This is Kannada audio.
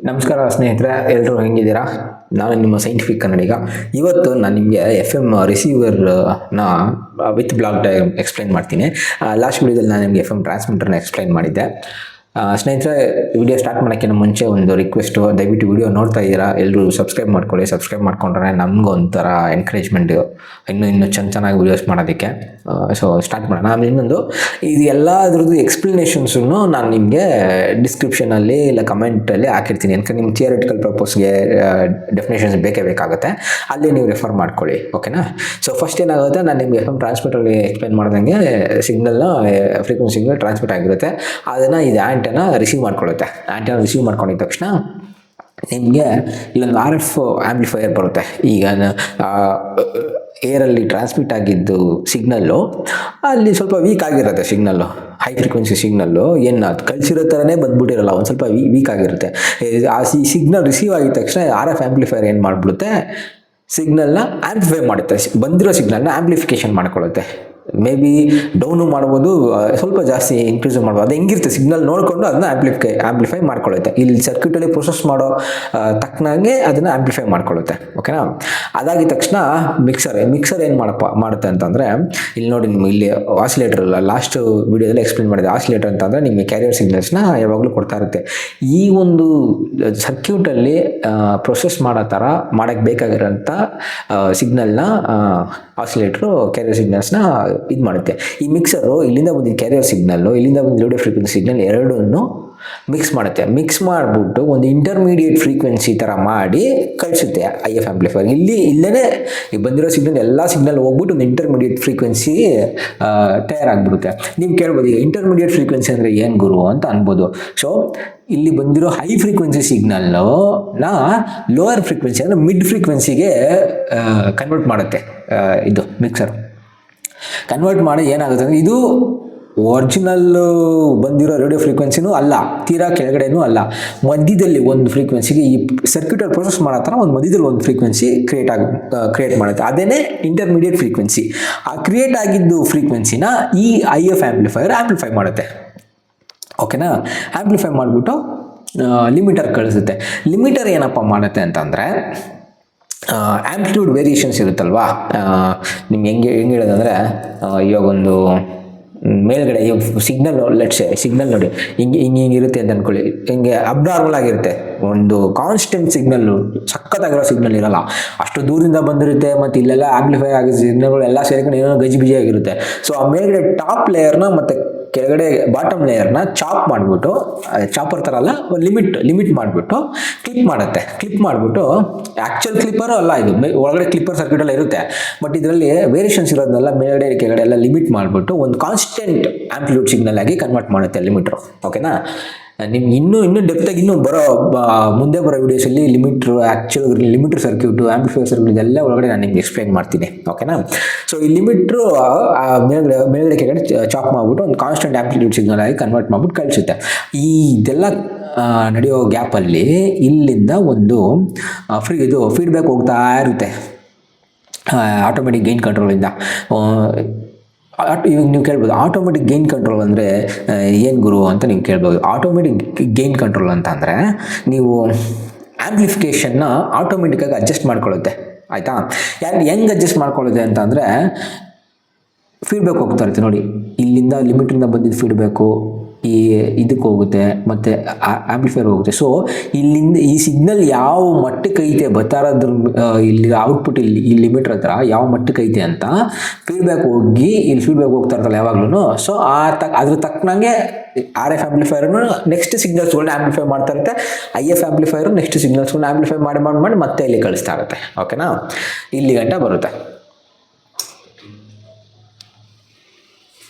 ನಮಸ್ಕಾರ ಸ್ನೇಹಿತರೆ, ಎಲ್ಲರೂ ಹೆಂಗಿದ್ದೀರಾ? ನಾನು ನಿಮ್ಮ ಸೈಂಟಿಫಿಕ್ ಕನ್ನಡಿಗ. ಇವತ್ತು ನಾನು ನಿಮಗೆ FM ರಿಸೀವರ್ನ ವಿತ್ ಬ್ಲಾಕ್ ಡಯಾಗ್ರಾಮ್ ಎಕ್ಸ್ಪ್ಲೈನ್ ಮಾಡ್ತೀನಿ. ಲಾಸ್ಟ್ ವಿಡಿಯೋದಲ್ಲಿ ನಾನು ನಿಮಗೆ FM ಟ್ರಾನ್ಸ್ಮಿಟರ್ನ ಎಕ್ಸ್ಪ್ಲೈನ್ ಮಾಡಿದ್ದೆ. ಸ್ನೇಹಿತರೆ, ವಿಡಿಯೋ ಸ್ಟಾರ್ಟ್ ಮಾಡೋಕ್ಕಿಂತ ಮುಂಚೆ ಒಂದು ರಿಕ್ವೆಸ್ಟು, ದಯವಿಟ್ಟು ವಿಡಿಯೋ ನೋಡ್ತಾ ಇದ್ದೀರಾ ಎಲ್ಲರೂ ಸಬ್ಸ್ಕ್ರೈಬ್ ಮಾಡ್ಕೊಳ್ಳಿ. ಸಬ್ಸ್ಕ್ರೈಬ್ ಮಾಡ್ಕೊಂಡ್ರೆ ನಮಗೂ ಒಂಥರ ಎನ್ಕರೇಜ್ಮೆಂಟ್ ಇನ್ನೂ ಚೆನ್ನಾಗಿ ವೀಡಿಯೋಸ್ ಮಾಡೋದಕ್ಕೆ. ಸೊ ಸ್ಟಾರ್ಟ್ ಮಾಡೋಣ. ಆಮೇಲೆ ಇನ್ನೊಂದು, ಇದು ಎಲ್ಲದ್ರದ್ದು ಎಕ್ಸ್ಪ್ಲನೇಷನ್ಸನ್ನು ನಾನು ನಿಮಗೆ ಡಿಸ್ಕ್ರಿಪ್ಷನಲ್ಲಿ ಇಲ್ಲ ಕಮೆಂಟಲ್ಲಿ ಹಾಕಿರ್ತೀನಿ. ಯಾಕಂದ್ರೆ ನಿಮ್ಮ ಥಿಯರಿಟಿಕಲ್ ಪರ್ಪಸ್ಗೆ ಡೆಫಿನೇಷನ್ಸ್ ಬೇಕೇ ಬೇಕಾಗುತ್ತೆ, ಅಲ್ಲಿ ನೀವು ರೆಫರ್ ಮಾಡ್ಕೊಳ್ಳಿ. ಓಕೆನಾ? ಸೊ ಫಸ್ಟ್ ಏನಾಗುತ್ತೆ, ನಾನು ನಿಮಗೆ FM ಟ್ರಾನ್ಸ್ಮಿಟರ್ಗೆ ಎಕ್ಸ್ಪ್ಲೈನ್ ಮಾಡ್ದಂಗೆ ಸಿಗ್ನಲ್ನ ಫ್ರೀಕ್ವೆನ್ಸಿ ಸಿಗ್ನಲ್ ಟ್ರಾನ್ಸ್ಮಿಟ್ ಆಗಿರುತ್ತೆ. ಅದನ್ನು ಇದು ಆ್ಯಂಟೆನಾ ರಿಸೀವ್ ಮಾಡ್ಕೊಳ್ಳುತ್ತೆ. ಆ್ಯಂಟೆನಾ ರಿಸೀವ್ ಮಾಡ್ಕೊಂಡಿದ್ದ ತಕ್ಷಣ ನಿಮಗೆ ಇಲ್ಲೊಂದು RF ಆ್ಯಂಪ್ಲಿಫೈಯರ್ ಬರುತ್ತೆ. ಈಗ ಏರಲ್ಲಿ ಟ್ರಾನ್ಸ್ಮಿಟ್ ಆಗಿದ್ದು ಸಿಗ್ನಲ್ಲು ಅಲ್ಲಿ ಸ್ವಲ್ಪ ವೀಕ್ ಆಗಿರುತ್ತೆ. ಸಿಗ್ನಲ್ಲು ಹೈ ಫ್ರೀಕ್ವೆನ್ಸಿ ಸಿಗ್ನಲ್ಲು ಏನು ಅದು ಕಳಿಸಿರೋ ಥರನೇ ಬಂದ್ಬಿಟ್ಟಿರಲ್ಲ, ಒಂದು ಸ್ವಲ್ಪ ವೀಕ್ ಆಗಿರುತ್ತೆ. ಆ ಸಿಗ್ನಲ್ ರಿಸೀವ್ ಆಗಿದ ತಕ್ಷಣ RF ಆ್ಯಂಪ್ಲಿಫೈಯರ್ ಏನು ಮಾಡಿಬಿಡುತ್ತೆ, ಸಿಗ್ನಲ್ನ ಆ್ಯಂಪ್ಲಿಫೈ ಮಾಡುತ್ತೆ. ಬಂದಿರೋ ಸಿಗ್ನಲ್ನ ಆ್ಯಂಪ್ಲಿಫಿಕೇಷನ್ ಮಾಡ್ಕೊಳ್ಳುತ್ತೆ. ಮೇ ಬಿ ಡೌನು ಮಾಡ್ಬೋದು, ಸ್ವಲ್ಪ ಜಾಸ್ತಿ ಇನ್ಕ್ರೀಸ್ ಮಾಡ್ಬೋದು. ಅದು ಹೆಂಗಿರುತ್ತೆ ಸಿಗ್ನಲ್ ನೋಡಿಕೊಂಡು ಅದನ್ನ ಆ್ಯಂಪ್ಲಿಫೈ ಮಾಡ್ಕೊಳ್ಳುತ್ತೆ. ಇಲ್ಲಿ ಸರ್ಕ್ಯೂಟಲ್ಲಿ ಪ್ರೊಸೆಸ್ ಮಾಡೋ ತಕ್ಕನಾಗೆ ಅದನ್ನು ಆ್ಯಂಪ್ಲಿಫೈ ಮಾಡ್ಕೊಳ್ಳುತ್ತೆ. ಓಕೆನಾ? ಅದಾಗಿದ ತಕ್ಷಣ ಮಿಕ್ಸರ್ ಏನು ಮಾಡುತ್ತೆ ಅಂತಂದರೆ, ಇಲ್ಲಿ ನೋಡಿ ನಿಮ್ಗೆ ಇಲ್ಲಿ ಆಸಿಲೇಟರ್ ಲಾಸ್ಟ್ ವಿಡಿಯೋದಲ್ಲಿ ಎಕ್ಸ್ಪ್ಲೇನ್ ಮಾಡಿದೆ. ಆಸಿಲೇಟರ್ ಅಂತಂದರೆ ನಿಮಗೆ ಕ್ಯಾರಿಯರ್ ಸಿಗ್ನಲ್ಸ್ನ ಯಾವಾಗಲೂ ಕೊಡ್ತಾ ಇರುತ್ತೆ. ಈ ಒಂದು ಸರ್ಕ್ಯೂಟಲ್ಲಿ ಪ್ರೊಸೆಸ್ ಮಾಡೋ ಥರ ಮಾಡೋಕ್ಕೆ ಬೇಕಾಗಿರೋಂಥ ಸಿಗ್ನಲ್ನ ಆಸಿಲೇಟ್ರು ಕ್ಯಾರಿಯರ್ ಸಿಗ್ನಲ್ಸ್ನ ಇದು ಮಾಡುತ್ತೆ. ಈ ಮಿಕ್ಸರು ಇಲ್ಲಿಂದ ಬಂದಿದ್ದ ಕ್ಯಾರಿಯರ್ ಸಿಗ್ನಲ್ಲು, ಇಲ್ಲಿಂದ ಬಂದ ರೇಡಿಯೋ ಫ್ರೀಕ್ವೆನ್ಸಿ ಸಿಗ್ನಲ್ ಎರಡನ್ನೂ ಮಿಕ್ಸ್ ಮಾಡುತ್ತೆ. ಮಿಕ್ಸ್ ಮಾಡಿಬಿಟ್ಟು ಒಂದು ಇಂಟರ್ಮೀಡಿಯೇಟ್ ಫ್ರೀಕ್ವೆನ್ಸಿ ಥರ ಮಾಡಿ ಕಳಿಸುತ್ತೆ IF ಆ್ಯಂಪ್ಲಿಫೈರ್. ಇಲ್ಲೇ ಬಂದಿರೋ ಸಿಗ್ನಲ್ ಎಲ್ಲ ಸಿಗ್ನಲ್ ಹೋಗ್ಬಿಟ್ಟು ಒಂದು ಇಂಟರ್ಮೀಡಿಯೇಟ್ ಫ್ರೀಕ್ವೆನ್ಸಿ ತಯಾರಾಗ್ಬಿಡುತ್ತೆ. ನೀವು ಕೇಳ್ಬೋದು, ಈಗ ಇಂಟರ್ಮೀಡಿಯೇಟ್ ಫ್ರೀಕ್ವೆನ್ಸಿ ಅಂದರೆ ಏನು ಗುರು ಅಂತ ಅನ್ಬೋದು. ಸೊ ಇಲ್ಲಿ ಬಂದಿರೋ ಹೈ ಫ್ರೀಕ್ವೆನ್ಸಿ ಸಿಗ್ನಲ್ನ ಲೋಯರ್ ಫ್ರೀಕ್ವೆನ್ಸಿ ಅಂದರೆ ಮಿಡ್ ಫ್ರೀಕ್ವೆನ್ಸಿಗೆ ಕನ್ವರ್ಟ್ ಮಾಡುತ್ತೆ. ಇದು ಮಿಕ್ಸರ್ ಕನ್ವರ್ಟ್ ಮಾಡಿ ಏನಾಗುತ್ತೆ ಅಂದರೆ, ಇದು ಒರಿಜಿನಲ್ ಬಂದಿರೋ ರೇಡಿಯೋ ಫ್ರೀಕ್ವೆನ್ಸಿನೂ ಅಲ್ಲ, ತೀರಾ ಕೆಳಗಡೆನೂ ಅಲ್ಲ, ಮಧ್ಯದಲ್ಲಿ ಒಂದು ಫ್ರೀಕ್ವೆನ್ಸಿಗೆ ಈ ಸರ್ಕ್ಯೂಟಲ್ಲಿ ಪ್ರೊಸೆಸ್ ಮಾಡೋ ಥರ ಒಂದು ಮಧ್ಯದಲ್ಲಿ ಒಂದು ಫ್ರೀಕ್ವೆನ್ಸಿ ಕ್ರಿಯೇಟ್ ಮಾಡುತ್ತೆ. ಅದೇನೇ ಇಂಟರ್ಮೀಡಿಯೇಟ್ ಫ್ರೀಕ್ವೆನ್ಸಿ. ಆ ಕ್ರಿಯೇಟ್ ಆಗಿದ್ದು ಫ್ರೀಕ್ವೆನ್ಸಿನ ಈ IF ಆ್ಯಂಪ್ಲಿಫೈಯರ್ ಆ್ಯಂಪ್ಲಿಫೈ ಮಾಡುತ್ತೆ. ಓಕೆನಾ? ಆ್ಯಂಪ್ಲಿಫೈ ಮಾಡಿಬಿಟ್ಟು ಲಿಮಿಟರ್ ಕಳಿಸುತ್ತೆ. ಲಿಮಿಟರ್ ಏನಪ್ಪ ಮಾಡುತ್ತೆ ಅಂತಂದರೆ, ಆ್ಯಂಪ್ಲಿಟ್ಯೂಡ್ ವೇರಿಯೇಷನ್ಸ್ ಇರುತ್ತಲ್ವಾ, ನಿಮ್ಗೆ ಹೆಂಗೆ ಹೇಳೋದಂದರೆ, ಇವಾಗ ಒಂದು ಮೇಲ್ಗಡೆ ಈ ಸಿಗ್ನಲ್ ನೋಡಿ ಹಿಂಗೆ ಇರುತ್ತೆ ಅಂತ ಅಂದ್ಕೊಳ್ಳಿ. ಹಿಂಗೆ ಅಬ್ನಾರ್ಮಲ್ ಆಗಿರುತ್ತೆ. ಒಂದು ಕಾನ್ಸ್ಟೆಂಟ್ ಸಿಗ್ನಲ್ಲು, ಸಖತ್ತಾಗಿರೋ ಸಿಗ್ನಲ್ ಇರಲ್ಲ, ಅಷ್ಟು ದೂರದಿಂದ ಬಂದಿರುತ್ತೆ. ಮತ್ತು ಇಲ್ಲೆಲ್ಲ ಆ್ಯಂಪ್ಲಿಫೈ ಆಗಿರೋ ಸಿಗ್ನಲ್ಗಳು ಎಲ್ಲ ಸೇರಿಕೊಂಡು ಏನೋ ಗಜಿಬಿಜಿ ಆಗಿರುತ್ತೆ. ಸೊ ಆ ಮೇಲ್ಗಡೆ ಟಾಪ್ ಲೇಯರ್ನ ಮತ್ತು ಕೆಳಗಡೆ ಬಾಟಮ್ ಲೇಯರ್ನ ಚಾಪ್ ಮಾಡಿಬಿಟ್ಟು, ಚಾಪರ್ ಥರ ಅಲ್ಲ, ಲಿಮಿಟ್ ಮಾಡಿಬಿಟ್ಟು ಕ್ಲಿಪ್ ಮಾಡುತ್ತೆ. ಕ್ಲಿಪ್ ಮಾಡಿಬಿಟ್ಟು, ಆ್ಯಕ್ಚುಯಲ್ ಕ್ಲಿಪ್ಪರು ಅಲ್ಲ ಇದು, ಒಳಗಡೆ ಕ್ಲಿಪ್ಪರ್ ಸರ್ಕ್ಯೂಟೆಲ್ಲ ಇರುತ್ತೆ. ಬಟ್ ಇದರಲ್ಲಿ ವೇರಿಯೇಷನ್ಸ್ ಇರೋದನ್ನೆಲ್ಲ ಮೇಲ್ಗಡೆ ಕೆಳಗಡೆ ಎಲ್ಲ ಲಿಮಿಟ್ ಮಾಡಿಬಿಟ್ಟು ಒಂದು ಕಾನ್ಸ್ಟೆಂಟ್ ಆ್ಯಂಪ್ಲಿಟ್ಯೂಡ್ ಸಿಗ್ನಲ್ ಆಗಿ ಕನ್ವರ್ಟ್ ಮಾಡುತ್ತೆ ಲಿಮಿಟ್ರು. ಓಕೆನಾ? ನಿಮ್ಗೆ ಇನ್ನೂ ಡೆಪ್ತಾಗಿ ಮುಂದೆ ಬರೋ ವೀಡಿಯೋಸಲ್ಲಿ ಲಿಮಿಟ್ರ್ ಸರ್ಕ್ಯೂಟು, ಆ್ಯಂಪ್ಲಿಫೈಯರ್ ಸರ್ಕ್ಯೂಟ್ ಇದೆಲ್ಲ ಒಳಗಡೆ ನಾನು ನಿಮ್ಗೆ ಎಕ್ಸ್ಪ್ಲೈನ್ ಮಾಡ್ತೀನಿ. ಓಕೆನಾ? ಸೊ ಈ ಲಿಮಿಟ್ರು ಮೇಲ್ಗಡೆ ಕೆಳಗಡೆ ಚಾಪ್ ಮಾಡಿಬಿಟ್ಟು ಒಂದು ಕಾನ್ಸ್ಟೆಂಟ್ ಆ್ಯಂಪ್ಲಿಟ್ಯೂಡ್ ಸಿಗ್ನಲ್ ಆಗಿ ಕನ್ವರ್ಟ್ ಮಾಡಿಬಿಟ್ಟು ಕಳಿಸುತ್ತೆ. ಇದೆಲ್ಲ ನಡೆಯೋ ಗ್ಯಾಪಲ್ಲಿ ಇಲ್ಲಿಂದ ಒಂದು ಫೀಡ್ಬ್ಯಾಕ್ ಹೋಗ್ತಾ ಇರುತ್ತೆ ಆಟೋಮೆಟಿಕ್ ಗೈನ್ ಕಂಟ್ರೋಲಿಂದ. ಇವಾಗ ನೀವು ಕೇಳ್ಬೋದು, ಆಟೋಮೆಟಿಕ್ ಗೈನ್ ಕಂಟ್ರೋಲ್ ಅಂದರೆ ಏನು ಗುರು ಅಂತ ನೀವು ಕೇಳ್ಬೋದು. ಆಟೋಮೆಟಿಕ್ ಗೈನ್ ಕಂಟ್ರೋಲ್ ಅಂತ ಅಂದರೆ, ನೀವು ಆ್ಯಂಪ್ಲಿಫಿಕೇಷನ್ನ ಆಟೋಮೆಟಿಕ್ಕಾಗಿ ಅಡ್ಜಸ್ಟ್ ಮಾಡ್ಕೊಳ್ಳುತ್ತೆ. ಆಯಿತಾ? ಹೆಂಗೆ ಅಡ್ಜಸ್ಟ್ ಮಾಡ್ಕೊಳ್ಳುತ್ತೆ ಅಂತ ಅಂದರೆ, ಫೀಡ್ಬ್ಯಾಕ್ ಹೋಗ್ತಾ ಇರುತ್ತೆ ನೋಡಿ, ಇಲ್ಲಿಂದ ಲಿಮಿಟ್ರಿಂದ ಬಂದಿದ್ದು ಫೀಡ್ಬ್ಯಾಕು ಇದಕ್ಕೆ ಹೋಗುತ್ತೆ, ಮತ್ತು ಆ್ಯಂಪ್ಲಿಫೈಯರ್ ಹೋಗುತ್ತೆ. ಸೊ ಇಲ್ಲಿಂದ ಈ ಸಿಗ್ನಲ್ ಯಾವ ಮಟ್ಟಕ್ಕೆ ಐತೆ ಬರ್ತಾರದ್ರ ಇಲ್ಲಿ ಔಟ್ಪುಟ್ ಈ ಲಿಮಿಟರ್ ಹತ್ರ ಯಾವ ಮಟ್ಟಕ್ಕೆ ಐತೆ ಅಂತ ಫೀಡ್ಬ್ಯಾಕ್ ಫೀಡ್ಬ್ಯಾಕ್ ಹೋಗ್ತಾ ಇರ್ತಲ್ಲ ಯಾವಾಗ್ಲೂ. ಸೊ ಅದ್ರ ತಕ್ಕನಂಗೆ RF ಆ್ಯಂಪ್ಲಿಫೈಯರ್ನು ನೆಕ್ಸ್ಟ್ ಸಿಗ್ನಲ್ಸ್ಗಳನ್ನ ಆ್ಯಂಪ್ಲಿಫೈ ಮಾಡ್ತಾ ಇರುತ್ತೆ. IF ಆ್ಯಂಪ್ಲಿಫೈಯರ್ ನೆಕ್ಸ್ಟ್ ಸಿಗ್ನಲ್ಸ್ಗಳನ್ನ ಆ್ಯಂಪ್ಲಿಫೈ ಮಾಡಿ ಮತ್ತೆ ಇಲ್ಲಿ ಕಳಿಸ್ತಾ ಇರುತ್ತೆ. ಓಕೆನಾ? ಇಲ್ಲಿ ಗಂಟ ಬರುತ್ತೆ.